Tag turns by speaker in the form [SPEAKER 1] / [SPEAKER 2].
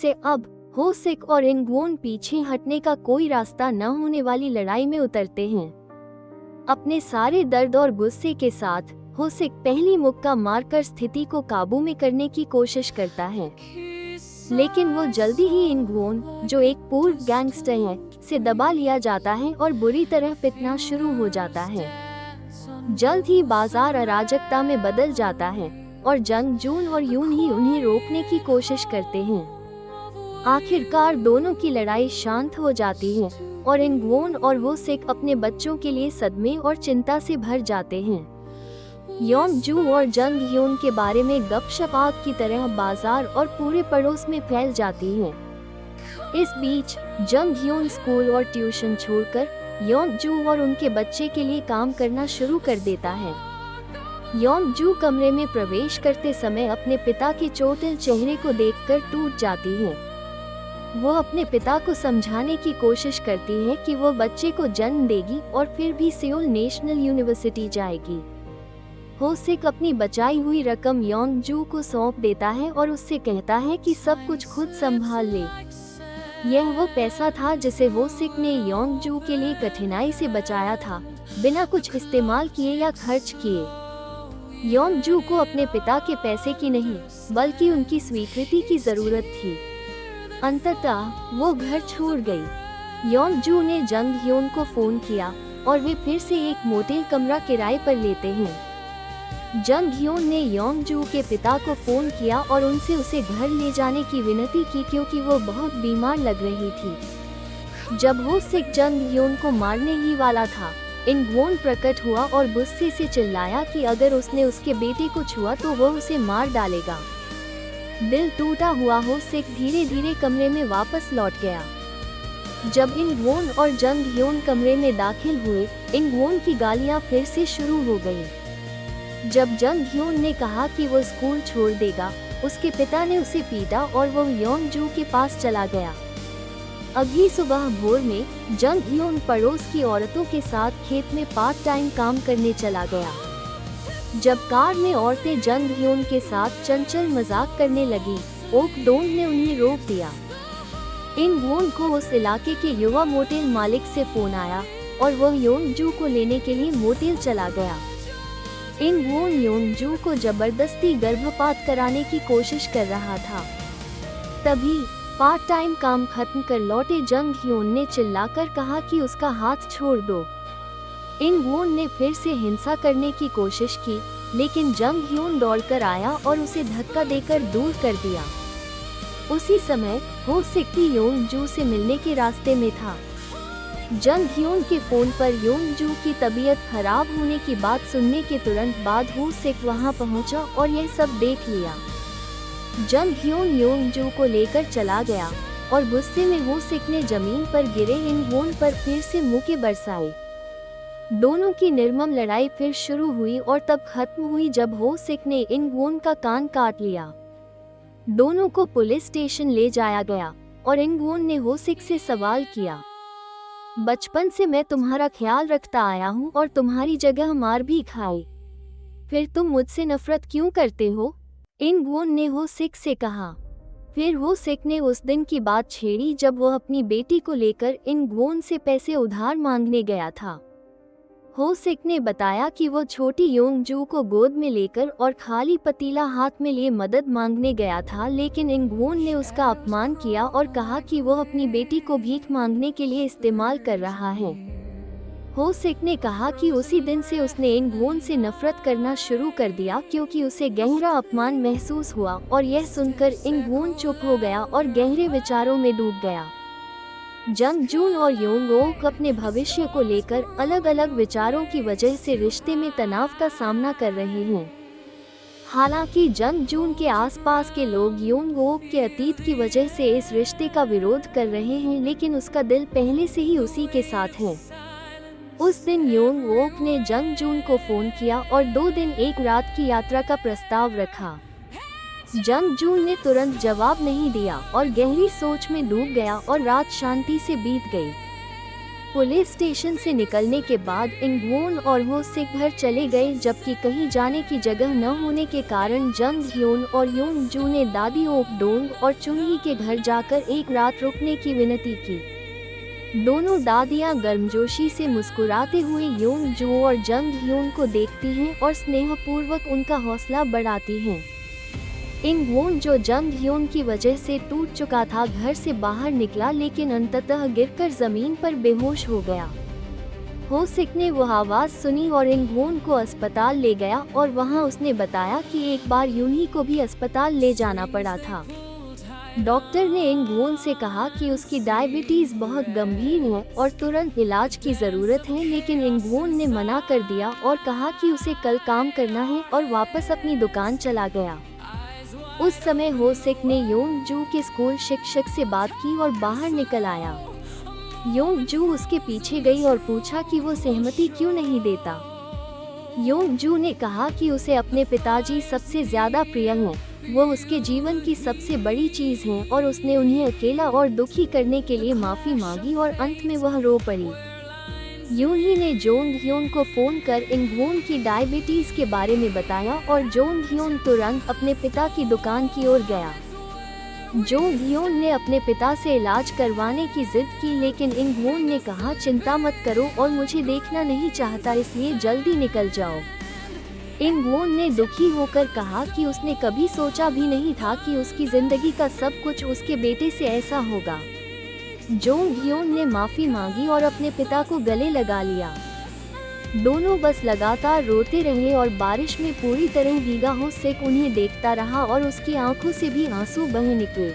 [SPEAKER 1] से अब हो सिक और इंगवोन पीछे हटने का कोई रास्ता न होने वाली लड़ाई में उतरते हैं। अपने सारे दर्द और गुस्से के साथ हो सिक पहली मुक्का मारकर स्थिति को काबू में करने की कोशिश करता है, लेकिन वो जल्दी ही इंगवोन, जो एक पूर्व गैंगस्टर है, से दबा लिया जाता है और बुरी तरह पिटना शुरू हो जाता है। जल्द ही बाजार अराजकता में बदल जाता है और जंग जून और यून ही उन्हें रोकने की कोशिश करते हैं। आखिरकार दोनों की लड़ाई शांत हो जाती है और इंगवोन और हो सिक अपने बच्चों के लिए सदमे और चिंता से भर जाते हैं। योंग जू और जंग यून के बारे में गपशप आग की तरह बाजार और पूरे पड़ोस में फैल जाती है। इस बीच जंग यून स्कूल और ट्यूशन छोड़कर योंग जू और उनके बच्चे के लिए काम करना शुरू कर देता है। योंग जू कमरे में प्रवेश करते समय अपने पिता के चोटिल चेहरे को देखकर टूट जाती है। वो अपने पिता को समझाने की कोशिश करती है कि वो बच्चे को जन्म देगी और फिर भी सियोल नेशनल यूनिवर्सिटी जाएगी। हो सिक अपनी बचाई हुई रकम योंग जू को सौंप देता है और उससे कहता है कि सब कुछ खुद संभाल ले। यह वो पैसा था जिसे हो सिक ने योंग जू के लिए कठिनाई से बचाया था, बिना कुछ इस्तेमाल किए या खर्च किए। योंग जू को अपने पिता के पैसे की नहीं, बल्कि उनकी स्वीकृति की जरूरत थी। अंततः वो घर छोड़ गई। योंग जू ने जंग ह्योन को फोन किया और वे फिर से एक मोटेल कमरा किराए पर लेते हैं। जंग ह्योन ने योंग जू के पिता को फोन किया और उनसे उसे घर ले जाने की विनती की क्योंकि वो बहुत बीमार लग रही थी। जब हो सिक जंग ह्योन को मारने ही वाला था, इंगवोन प्रकट हुआ और गुस्से से चिल्लाया कि अगर उसने उसके बेटे को छुआ तो वो उसे मार डालेगा। दिल टूटा हुआ हो सिक धीरे धीरे कमरे में वापस लौट गया। जब इंगवोन और जंग ह्योन कमरे में दाखिल हुए, इंगवोन की गालियां फिर से शुरू हो गईं। जब जंग ह्योन ने कहा कि वो स्कूल छोड़ देगा, उसके पिता ने उसे पीटा और वो योंग जू के पास चला गया। अगली सुबह भोर में जंग ह्योन पड़ोस की औरतों के साथ खेत में पार्ट टाइम काम करने चला गया। जब कार में औरतें जंग ह्योन के साथ चंचल मजाक करने लगी, ओक डोंग ने उन्हें रोक दिया। इंगवोन को उस इलाके के युवा मोटेल मालिक से फोन आया और वह योंग जू को लेने के लिए मोटेल चला गया। इंगवोन योंग जू को जबरदस्ती गर्भपात कराने की कोशिश कर रहा था। तभी पार्ट टाइम काम खत्म कर लौटे जंग ह्योन ने चिल्लाकर कहा कि उसका हाथ छोड़ दो। इंगवोन ने फिर से हिंसा करने की कोशिश की, लेकिन जंग ह्योन दौड़कर आया और उसे धक्का देकर दूर कर दिया। उसी समय हो सिक भी योंग जू से मिलने के रास्ते में था। जंग ह्योन के फोन पर योंग जू की तबीयत खराब होने की बात सुनने के तुरंत बाद हो सिक वहां पहुंचा और यह सब देख लिया। जंग ह्योन योंग जू को लेकर चला गया और गुस्से में हो सिक ने जमीन पर गिरे इंगवोन पर फिर से मुक्के बरसाए। दोनों की निर्मम लड़ाई फिर शुरू हुई और तब खत्म हुई जब हो सिक ने इंगवोन का कान काट लिया। दोनों को पुलिस स्टेशन ले जाया गया और इंगवोन ने हो सिक से सवाल किया, बचपन से मैं तुम्हारा ख्याल रखता आया हूँ और तुम्हारी जगह मार भी खाई, फिर तुम मुझसे नफरत क्यों करते हो? इंगवोन ने हो सिक से कहा। फिर हो सिक ने उस दिन की बात छेड़ी जब वह अपनी बेटी को लेकर इंगवोन से पैसे उधार मांगने गया था। हो सिक ने बताया कि वो छोटी योंग जू को गोद में लेकर और खाली पतीला हाथ में लिए मदद मांगने गया था, लेकिन इंगवोन ने उसका अपमान किया और कहा कि वो अपनी बेटी को भीख मांगने के लिए इस्तेमाल कर रहा है। हो सिक ने कहा कि उसी दिन से उसने इंगवोन से नफरत करना शुरू कर दिया क्योंकि उसे गहरा अपमान महसूस हुआ और यह सुनकर इंगवोन चुप हो गया और गहरे विचारों में डूब गया। जंग जून और योंग ओक अपने भविष्य को लेकर अलग अलग विचारों की वजह से रिश्ते में तनाव का सामना कर रहे हैं। हालांकि जंग जून के आसपास के लोग योंग ओक के अतीत की वजह से इस रिश्ते का विरोध कर रहे हैं, लेकिन उसका दिल पहले से ही उसी के साथ है। उस दिन योंग ओक ने जंग जून को फोन किया और 2 दिन 1 रात की यात्रा का प्रस्ताव रखा। जंग जून ने तुरंत जवाब नहीं दिया और गहरी सोच में डूब गया और रात शांति से बीत गई। पुलिस स्टेशन से निकलने के बाद इंगवोन और हो सिक घर चले गए, जबकि कहीं जाने की जगह न होने के कारण जंग ह्योन और योंग जू ने दादी ओक डोंग और चुनही के घर जाकर एक रात रुकने की विनती की। दोनों दादियां गर्मजोशी से मुस्कुराते हुए योंग जू और जंग ह्योन को देखती हैं और स्नेहपूर्वक उनका हौसला बढ़ाती हैं। इंगवोन, जो जंग ह्योन की वजह से टूट चुका था, घर से बाहर निकला लेकिन अंततः गिरकर जमीन पर बेहोश हो गया। हो सिक ने वह आवाज सुनी और इंगवोन को अस्पताल ले गया और वहां उसने बताया कि एक बार यूनी को भी अस्पताल ले जाना पड़ा था। डॉक्टर ने इंगवोन से कहा कि उसकी डायबिटीज बहुत गंभीर है और तुरंत इलाज की जरूरत है, लेकिन इंगवोन ने मना कर दिया और कहा कि उसे कल काम करना है और वापस अपनी दुकान चला गया। उस समय हो सिक ने योंग जू के स्कूल शिक्षक से बात की और बाहर निकल आया। योंग जू उसके पीछे गई और पूछा कि वो सहमति क्यों नहीं देता। योंग जू ने कहा कि उसे अपने पिताजी सबसे ज्यादा प्रिय हैं, वो उसके जीवन की सबसे बड़ी चीज हैं और उसने उन्हें अकेला और दुखी करने के लिए माफी मांगी और अंत में वह रो पड़ी। यूनी ने जोंग ह्योन को फोन कर इंगवोन की डायबिटीज के बारे में बताया और जोंग ह्योन तुरंत अपने पिता की दुकान की ओर गया। जोंग ह्योन ने अपने पिता से इलाज करवाने की जिद की, लेकिन इंगवोन ने कहा, चिंता मत करो और मुझे देखना नहीं चाहता, इसलिए जल्दी निकल जाओ। इंगवोन ने दुखी होकर कहा कि उसने कभी सोचा भी नहीं था कि उसकी जिंदगी का सब कुछ उसके बेटे से ऐसा होगा। जोंग ह्योन ने माफी मांगी और अपने पिता को गले लगा लिया। दोनों बस लगातार रोते रहे और बारिश में पूरी तरह भीगा हो सिक उन्हें देखता रहा और उसकी आंखों से भी आंसू बह निकले।